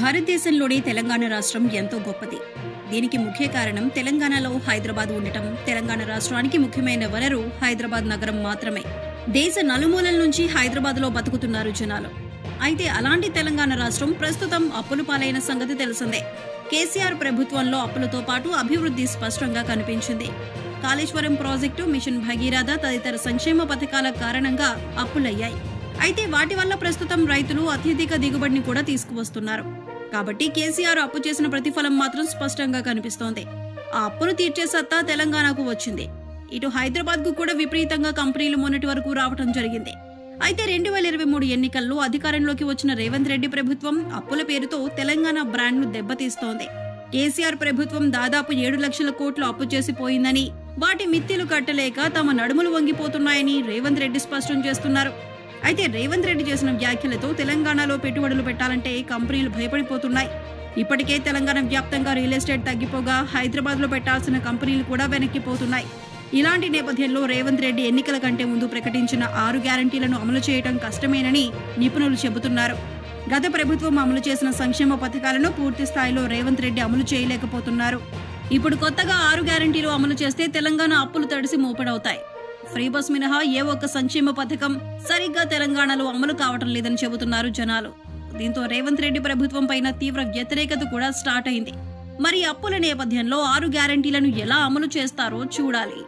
భారతదేశంలోనే తెలంగాణ రాష్ట్రం ఎంతో గొప్పది. దీనికి ముఖ్య కారణం తెలంగాణలో హైదరాబాద్ ఉండటం. తెలంగాణ రాష్ట్రానికి ముఖ్యమైన వనరు హైదరాబాద్ నగరం మాత్రమే. దేశ నలుమూలల నుంచి హైదరాబాద్లో బతుకుతున్నారు జనాలు. అయితే అలాంటి తెలంగాణ రాష్ట్రం ప్రస్తుతం అప్పుల పాలైన సంగతి తెలిసిందే. కేసీఆర్ ప్రభుత్వంలో అప్పులతో పాటు అభివృద్ధి స్పష్టంగా కనిపించింది. కాళేశ్వరం ప్రాజెక్టు, మిషన్ భగీరథ తదితర సంక్షేమ పథకాల కారణంగా అప్పులయ్యాయి. అయితే వాటి వల్ల ప్రస్తుతం రైతులు అత్యధిక దిగుబడిని కూడా తీసుకువస్తున్నారు. కాబట్టి కేసీఆర్ అప్పు చేసిన ప్రతిఫలం మాత్రం స్పష్టంగా కనిపిస్తోంది. ఆ అప్పును తీర్చే సత్తా తెలంగాణకు వచ్చింది. ఇటు హైదరాబాద్ కు కూడా విపరీతంగా కంపెనీలు మొన్నటి వరకు రావడం జరిగింది. అయితే 2023 ఎన్నికల్లో అధికారంలోకి వచ్చిన రేవంత్ రెడ్డి ప్రభుత్వం అప్పుల పేరుతో తెలంగాణ బ్రాండ్ ను దెబ్బతీస్తోంది. కేసీఆర్ ప్రభుత్వం దాదాపు 7 లక్షల కోట్లు అప్పు చేసిపోయిందని, వాటి మిత్తిలు కట్టలేక తమ నడుములు వంగిపోతున్నాయని రేవంత్ రెడ్డి స్పష్టం చేస్తున్నారు. అయితే రేవంత్ రెడ్డి చేసిన వ్యాఖ్యలతో తెలంగాణలో పెట్టుబడులు పెట్టాలంటే కంపెనీలు భయపడిపోతున్నాయి. ఇప్పటికే తెలంగాణ వ్యాప్తంగా రియల్ ఎస్టేట్ తగ్గిపోగా హైదరాబాద్ లో పెట్టాల్సిన కంపెనీలు కూడా వెనక్కిపోతున్నాయి. ఇలాంటి నేపథ్యంలో రేవంత్ రెడ్డి ఎన్నికల కంటే ముందు ప్రకటించిన 6 గ్యారంటీలను అమలు చేయడం కష్టమేనని నిపుణులు చెబుతున్నారు. గత ప్రభుత్వం అమలు చేసిన సంక్షేమ పథకాలను పూర్తి స్థాయిలో రేవంత్ రెడ్డి అమలు చేయలేకపోతున్నారు. ఇప్పుడు కొత్తగా 6 గ్యారంటీలు అమలు చేస్తే తెలంగాణ అప్పులు తడిసి మోపెడవుతాయి. ఫ్రీ బస్ మినహా ఏ ఒక్క సంక్షేమ పథకం సరిగ్గా తెలంగాణలో అమలు కావటం లేదని చెబుతున్నారు జనాలు. దీంతో రేవంత్ రెడ్డి ప్రభుత్వం పైన తీవ్ర వ్యతిరేకత కూడా స్టార్ట్ అయింది. మరి అప్పుల నేపథ్యంలో 6 గ్యారంటీలను ఎలా అమలు చేస్తారో చూడాలి.